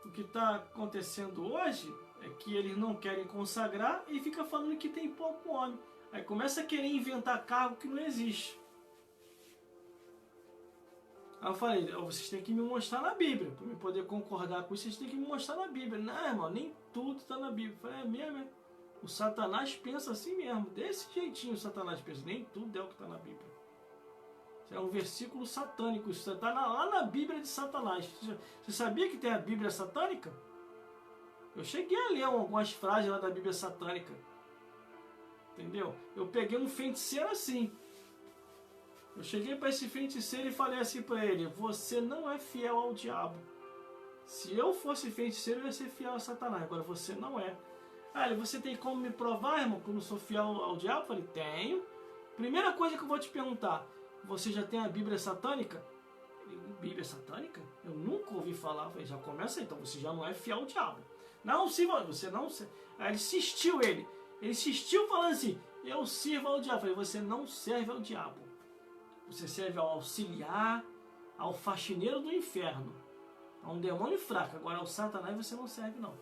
O que está acontecendo hoje é que eles não querem consagrar e fica falando que tem pouco homem. Aí começa a querer inventar cargo que não existe. Aí eu falei: vocês têm que me mostrar na Bíblia. Para eu poder concordar com isso, vocês têm que me mostrar na Bíblia. Não, irmão, nem tudo está na Bíblia. Eu falei, é mesmo, é? O Satanás pensa assim mesmo, desse jeitinho o Satanás pensa, nem tudo é o que está na Bíblia. Isso é um versículo satânico, isso está lá na Bíblia de Satanás. Você sabia que tem a Bíblia satânica? Eu cheguei a ler algumas frases lá da Bíblia satânica. Entendeu? Eu peguei um feiticeiro assim. Eu cheguei para esse feiticeiro e falei assim para ele, você não é fiel ao diabo. Se eu fosse feiticeiro, eu ia ser fiel a Satanás. Agora você não é. Ah, você tem como me provar, irmão, que eu não sou fiel ao diabo? Eu falei, tenho. Primeira coisa que eu vou te perguntar, você já tem a Bíblia satânica? Bíblia satânica? Eu nunca ouvi falar. Eu falei, já começa aí, então você já não é fiel ao diabo. Não, sim, você não... Aí ele insistiu, ele insistiu falando assim, eu sirvo ao diabo. Eu falei, você não serve ao diabo. Você serve ao auxiliar, ao faxineiro do inferno. A um demônio fraco. Agora ao Satanás você não serve não.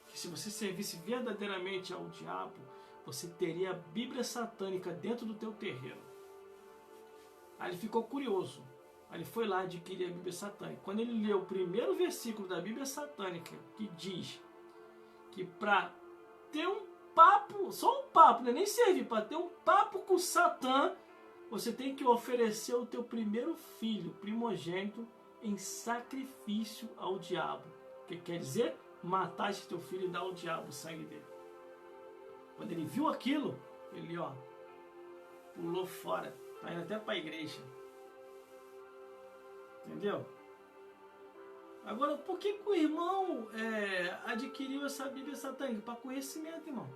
Que se você servisse verdadeiramente ao diabo, você teria a Bíblia satânica dentro do teu terreiro. Aí ele ficou curioso. Aí ele foi lá adquirir a Bíblia satânica. Quando ele leu o primeiro versículo da Bíblia satânica, que diz que para ter um papo, só um papo, né? Nem servir, para ter um papo com Satã, você tem que oferecer o teu primeiro filho, primogênito, em sacrifício ao diabo. O que quer dizer? Matar esse teu filho e dar ao diabo o sangue dele. Quando ele viu aquilo, ele pulou fora. Está indo até para a igreja. Entendeu? Agora, por que o irmão adquiriu essa Bíblia satânica? Para conhecimento, irmão.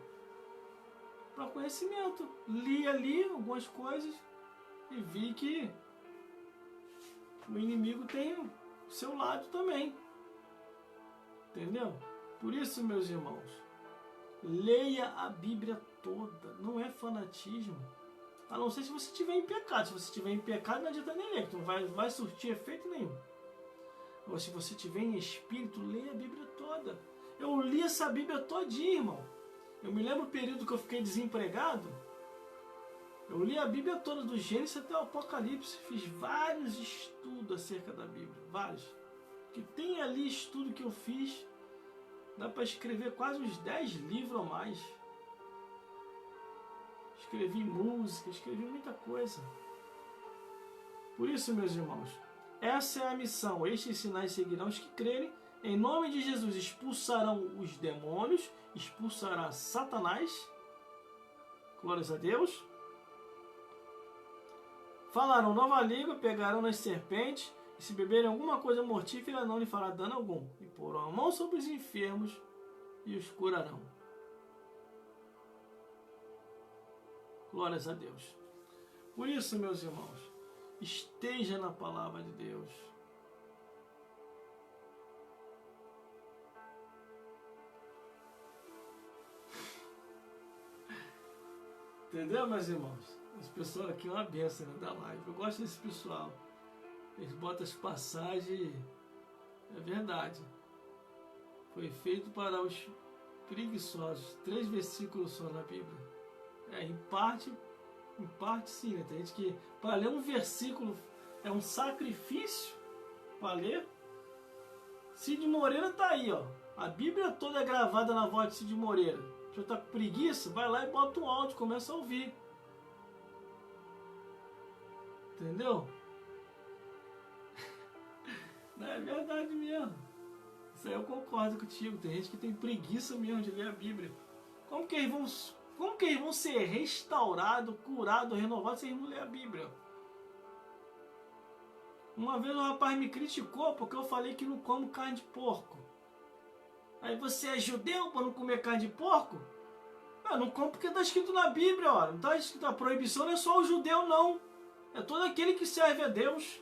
Para conhecimento. Li ali algumas coisas e vi que o inimigo tem o seu lado também. Entendeu? Por isso, meus irmãos, leia a Bíblia toda. Não é fanatismo. A não ser se você estiver em pecado. Se você estiver em pecado, não adianta nem ler, não vai surtir efeito nenhum. Ou se você estiver em espírito, leia a Bíblia toda. Eu li essa Bíblia todinha, irmão. Eu me lembro o período que eu fiquei desempregado. Eu li a Bíblia toda, do Gênesis até o Apocalipse. Fiz vários estudos acerca da Bíblia. Vários. Que tem ali estudo que eu fiz. Dá para escrever quase uns 10 livros ou mais. Escrevi música, escrevi muita coisa. Por isso, meus irmãos, essa é a missão. Estes sinais seguirão os que crerem. Em nome de Jesus expulsarão os demônios, expulsará Satanás. Glórias a Deus. Falarão nova língua, pegarão nas serpentes, e se beberem alguma coisa mortífera não lhe fará dano algum. E porão a mão sobre os enfermos e os curarão. Glórias a Deus. Por isso, meus irmãos, esteja na palavra de Deus. Entendeu, meus irmãos? Esse pessoal aqui é uma benção, né, da live. Eu gosto desse pessoal. Eles botam as passagens. É verdade. Foi feito para os preguiçosos. 3 versículos só na Bíblia. Em parte sim, né? Tem gente que para ler um versículo é um sacrifício para ler. Cid Moreira tá aí, ó. A Bíblia toda é gravada na voz de Cid Moreira. Se você tá com preguiça, vai lá e bota um áudio, começa a ouvir. Entendeu? Não é verdade mesmo. Isso aí eu concordo contigo. Tem gente que tem preguiça mesmo de ler a Bíblia. Como que eles vão ser restaurados, curados, renovados se eles não lerem a Bíblia? Uma vez um rapaz me criticou porque eu falei que não como carne de porco. Aí você é judeu para não comer carne de porco? Eu não como porque está escrito na Bíblia, ó. Não está escrito a proibição, não é só o judeu, não. É todo aquele que serve a Deus.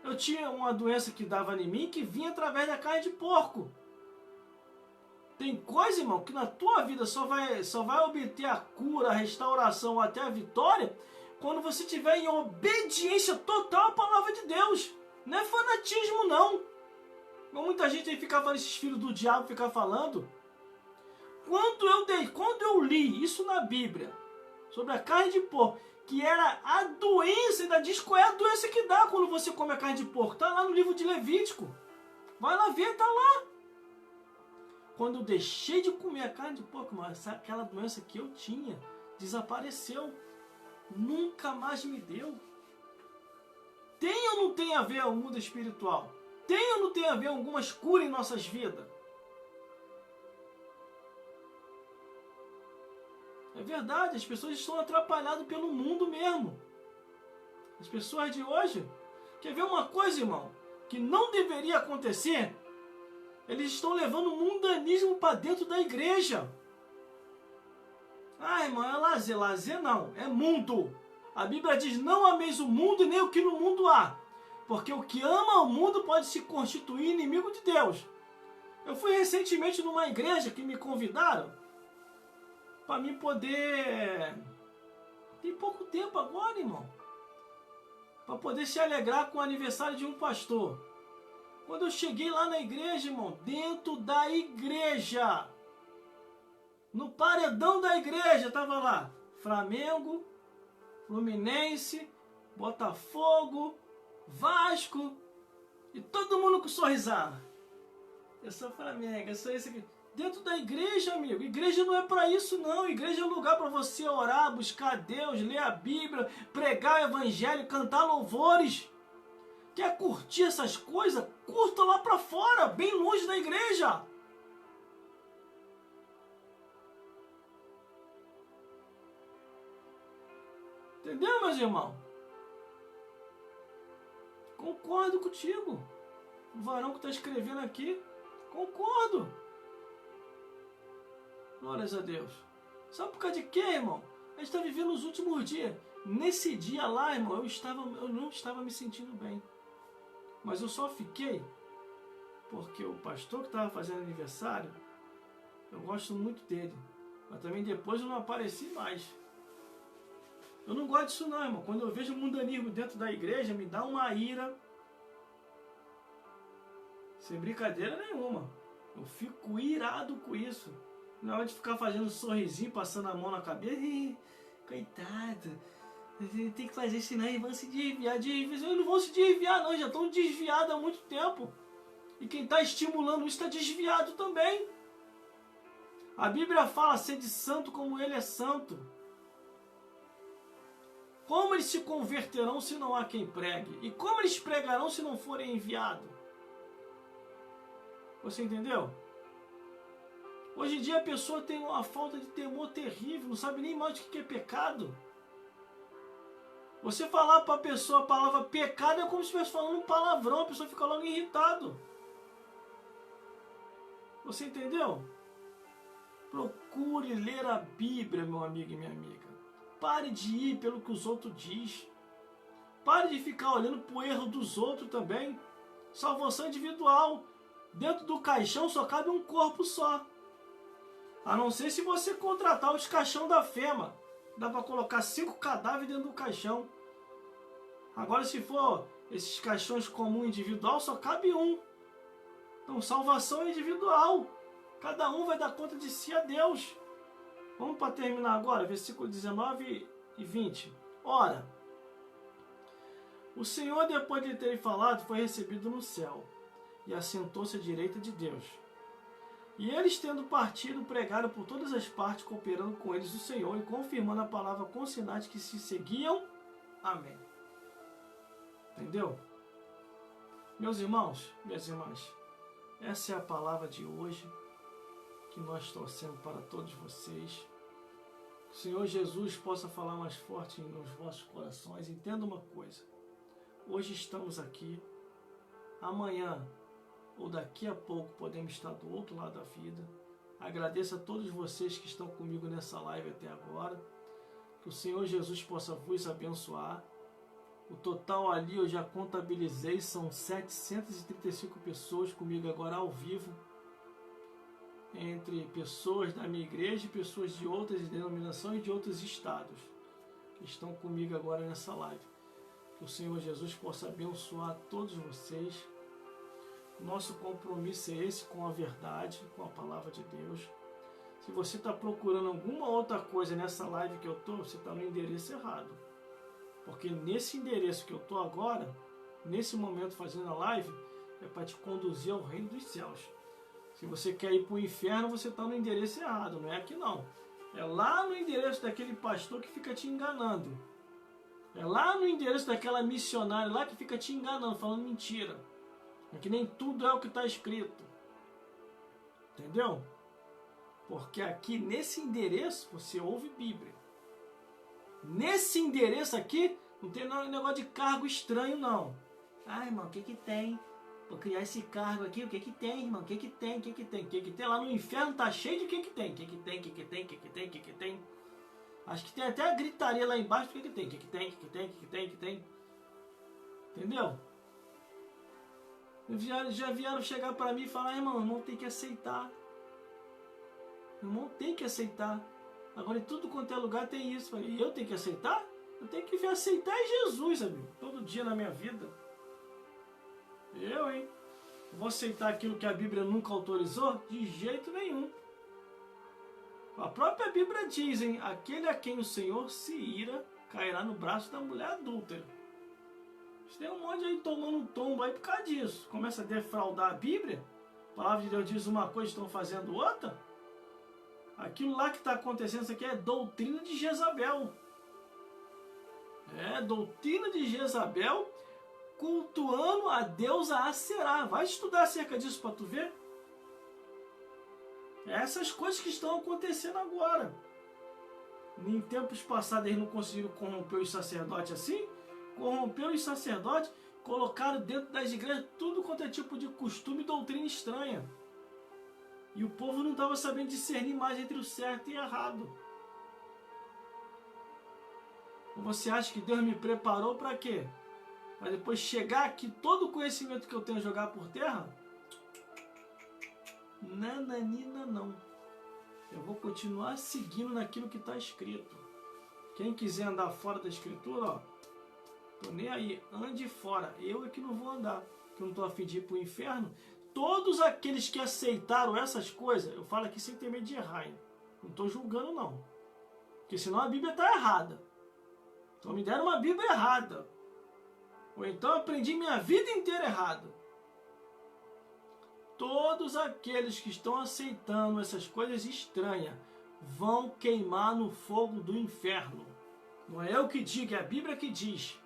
Eu tinha uma doença que dava em mim que vinha através da carne de porco. Tem coisa, irmão, que na tua vida só vai obter a cura, a restauração, até a vitória, quando você estiver em obediência total à palavra de Deus. Não é fanatismo, não. Como muita gente aí fica falando, esses filhos do diabo ficam falando. Quando eu li isso na Bíblia, sobre a carne de porco, que era a doença, ainda diz qual é a doença que dá quando você come a carne de porco. Está lá no livro de Levítico. Vai lá ver, está lá. quando eu deixei de comer a carne de porco, mas aquela doença que eu tinha desapareceu. Nunca mais me deu. Tem ou não tem a ver o mundo espiritual? Tem ou não tem a ver algumas curas em nossas vidas? É verdade, as pessoas estão atrapalhadas pelo mundo mesmo. As pessoas de hoje, quer ver uma coisa, irmão, que não deveria acontecer? Eles estão levando o mundanismo para dentro da igreja. Ah, irmão, é lazer. Lazer não, é mundo. A Bíblia diz, não ameis o mundo e nem o que no mundo há. Porque o que ama o mundo pode se constituir inimigo de Deus. Eu fui recentemente numa igreja que me convidaram para mim poder... Tem pouco tempo agora, irmão. Para poder se alegrar com o aniversário de um pastor. Quando eu cheguei lá na igreja, irmão, dentro da igreja, no paredão da igreja, estava lá Flamengo, Fluminense, Botafogo, Vasco, e todo mundo com sorrisada. Eu sou Flamengo, eu sou esse aqui. Dentro da igreja, amigo. Igreja não é para isso, não. Igreja é lugar para você orar, buscar Deus, ler a Bíblia, pregar o evangelho, cantar louvores. Quer curtir essas coisas? Curta lá para fora, bem longe da igreja. Entendeu, meus irmãos? Concordo contigo. O varão que está escrevendo aqui, concordo. Glórias a Deus. Sabe por causa de quê, irmão? A gente está vivendo os últimos dias. Nesse dia lá, irmão, eu não estava me sentindo bem. Mas eu só fiquei porque o pastor que estava fazendo aniversário, eu gosto muito dele. Mas também depois eu não apareci mais. Eu não gosto disso não, irmão. Quando eu vejo o mundanismo dentro da igreja, me dá uma ira. Sem brincadeira nenhuma. Eu fico irado com isso. Na hora de ficar fazendo um sorrisinho, passando a mão na cabeça. Coitado. Tem que fazer isso, senão eles vão se desviar. Eles não vão se desviar não, já estão desviados há muito tempo. E quem está estimulando isso está desviado também. A Bíblia fala, sede santo como ele é santo. Como eles se converterão se não há quem pregue? E como eles pregarão se não forem enviados? Você entendeu? Hoje em dia a pessoa tem uma falta de temor terrível, não sabe nem mais o que é pecado. Você falar para a pessoa a palavra pecado é como se estivesse falando um palavrão, a pessoa fica logo irritado. Você entendeu? Procure ler a Bíblia, meu amigo e minha amiga. Pare de ir pelo que os outros dizem. Pare de ficar olhando para o erro dos outros também. Salvação individual. Dentro do caixão só cabe um corpo só. A não ser se você contratar os caixão da FEMA. Dá para colocar 5 cadáveres dentro do caixão. Agora se for esses caixões comum individual, só cabe um. Então salvação individual. Cada um vai dar conta de si a Deus. Vamos para terminar agora, versículo 19 e 20. Ora, o Senhor, depois de ter falado, foi recebido no céu e assentou-se à direita de Deus. E eles, tendo partido, pregaram por todas as partes, cooperando com eles o Senhor e confirmando a palavra com sinais que se seguiam. Amém. Entendeu? Meus irmãos, minhas irmãs, essa é a palavra de hoje que nós torcemos para todos vocês. Que o Senhor Jesus possa falar mais forte nos vossos corações. Entenda uma coisa. Hoje estamos aqui. Amanhã ou daqui a pouco podemos estar do outro lado da vida. Agradeço a todos vocês que estão comigo nessa live até agora. Que o Senhor Jesus possa vos abençoar. O total ali eu já contabilizei, são 735 pessoas comigo agora ao vivo. Entre pessoas da minha igreja e pessoas de outras denominações e de outros estados que estão comigo agora nessa live. Que o Senhor Jesus possa abençoar todos vocês. Nosso compromisso é esse com a verdade, com a palavra de Deus. Se você está procurando alguma outra coisa nessa live que eu estou, você está no endereço errado. Porque nesse endereço que eu estou agora, nesse momento fazendo a live, é para te conduzir ao reino dos céus. Se você quer ir para o inferno, você está no endereço errado, não é aqui não. É lá no endereço daquele pastor que fica te enganando. É lá no endereço daquela missionária lá que fica te enganando, falando mentira. É que nem tudo é o que está escrito. Entendeu? Porque aqui nesse endereço você ouve Bíblia. Nesse endereço aqui não tem negócio de cargo estranho não. Ah, irmão, o que que tem? Vou criar esse cargo aqui, o que que tem, irmão? O que que tem? O que que tem? O que que tem? Lá no inferno tá cheio de o que que tem? O que que tem? O que que tem? O que que tem? O que que tem? Acho que tem até a gritaria lá embaixo. O que que tem? O que que tem? O que que tem? O que que tem? O que tem? Entendeu? Já vieram chegar para mim e falar, irmão tem que aceitar. Irmão tem que aceitar. Agora em tudo quanto é lugar tem isso. E eu tenho que aceitar? Eu tenho que aceitar Jesus, amigo. Todo dia na minha vida. Eu, hein? Vou aceitar aquilo que a Bíblia nunca autorizou? De jeito nenhum. A própria Bíblia diz, hein? Aquele a quem o Senhor se ira cairá no braço da mulher adúltera. Tem um monte aí tomando um tombo aí por causa disso. Começa a defraudar a Bíblia. A palavra de Deus diz uma coisa e estão fazendo outra. Aquilo lá que está acontecendo, isso aqui é doutrina de Jezabel. É, doutrina de Jezabel cultuando a deusa Aserá. Vai estudar acerca disso para tu ver. Essas coisas que estão acontecendo agora. Em tempos passados eles não conseguiram corromper os sacerdotes assim. Corromperam os sacerdotes, colocaram dentro das igrejas tudo quanto é tipo de costume e doutrina estranha. E o povo não estava sabendo discernir mais entre o certo e o errado. Você acha que Deus me preparou para quê? Para depois chegar aqui, todo o conhecimento que eu tenho jogar por terra? Nananina não. Eu vou continuar seguindo naquilo que está escrito. Quem quiser andar fora da escritura, ó, tô nem aí, ande fora. Eu é que não vou andar, que eu não tô a fim de ir pro inferno. Todos aqueles que aceitaram essas coisas, eu falo aqui sem ter medo de errar, hein? Não tô julgando não, porque senão a Bíblia tá errada. Então me deram uma Bíblia errada, ou então eu aprendi minha vida inteira errado. Todos aqueles que estão aceitando essas coisas estranhas vão queimar no fogo do inferno. Não é eu que digo, é a Bíblia que diz.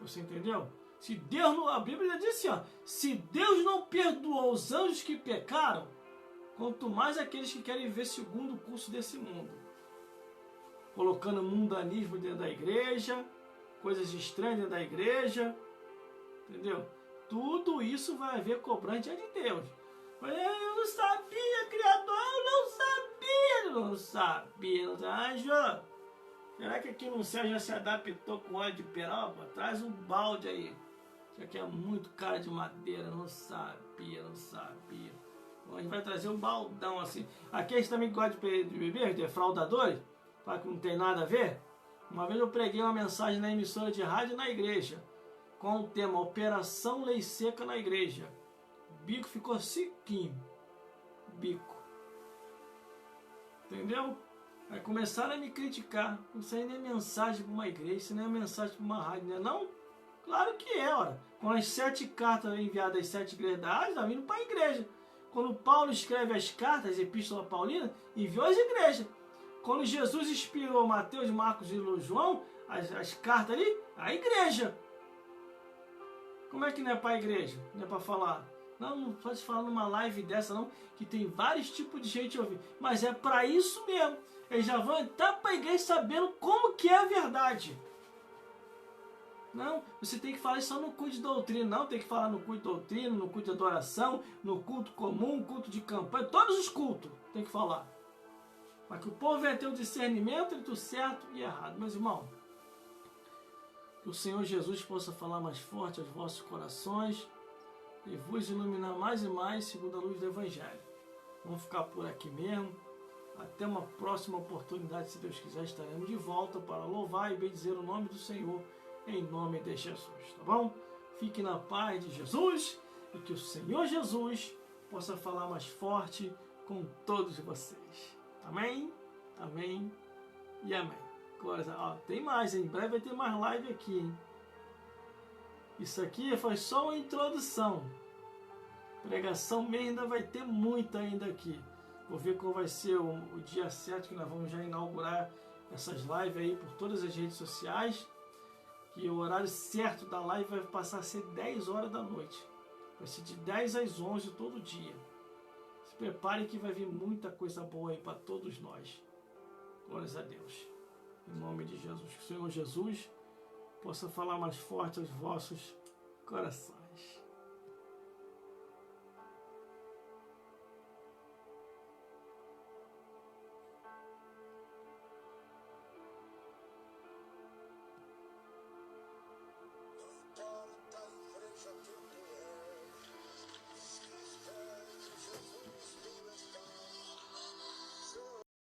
Você entendeu? Se Deus não, a Bíblia diz assim, ó, se Deus não perdoou os anjos que pecaram, quanto mais aqueles que querem viver segundo o curso desse mundo. Colocando mundanismo dentro da igreja, coisas estranhas dentro da igreja, entendeu? Tudo isso vai haver cobrança diante de Deus. Eu não sabia, Criador, eu não sabia. Anjo, será que aqui no céu já se adaptou com óleo de peroba? Traz um balde aí. Isso aqui é muito cara de madeira, não sabia. A gente vai trazer um baldão assim. Aqueles também que gostam de beber, defraudadores, para que não tem nada a ver. Uma vez eu preguei uma mensagem na emissora de rádio na igreja, com o tema Operação Lei Seca na Igreja. O bico ficou sequinho. Bico. Entendeu? Aí começaram a me criticar. Isso aí não é mensagem para uma igreja, isso não é mensagem para uma rádio, não é não? Claro que é, ora. Quando as 7 cartas enviadas às 7 igrejas da Ásia, está vindo para a igreja. Quando Paulo escreve as cartas, as epístolas paulinas, enviou às igrejas. Quando Jesus inspirou Mateus, Marcos e João, as cartas ali, a igreja. Como é que não é para a igreja? Não é para falar? Não pode falar numa live dessa não, que tem vários tipos de gente ouvindo. Mas é para isso mesmo. Eles já vão entrar para a igreja sabendo como que é a verdade. Não, você tem que falar isso só no culto de doutrina. Não, tem que falar no culto de doutrina, no culto de adoração, no culto comum, culto de campanha. Todos os cultos tem que falar. Para que o povo venha ter o discernimento entre o certo e errado. Meus irmãos, que o Senhor Jesus possa falar mais forte aos vossos corações e vos iluminar mais e mais segundo a luz do Evangelho. Vamos ficar por aqui mesmo. Até uma próxima oportunidade, se Deus quiser, estaremos de volta para louvar e bendizer o nome do Senhor, em nome de Jesus, tá bom? Fique na paz de Jesus e que o Senhor Jesus possa falar mais forte com todos vocês. Amém? Amém e amém. Ó, tem mais, em breve vai ter mais live aqui, hein? Isso aqui foi só uma introdução. Pregação mesmo ainda vai ter muita ainda aqui. Vou ver qual vai ser o dia certo que nós vamos já inaugurar essas lives aí por todas as redes sociais. E o horário certo da live vai passar a ser 10 horas da noite. Vai ser de 10 às 11 todo dia. Se prepare que vai vir muita coisa boa aí para todos nós. Glórias a Deus. Em nome de Jesus. Que o Senhor Jesus possa falar mais forte aos vossos corações.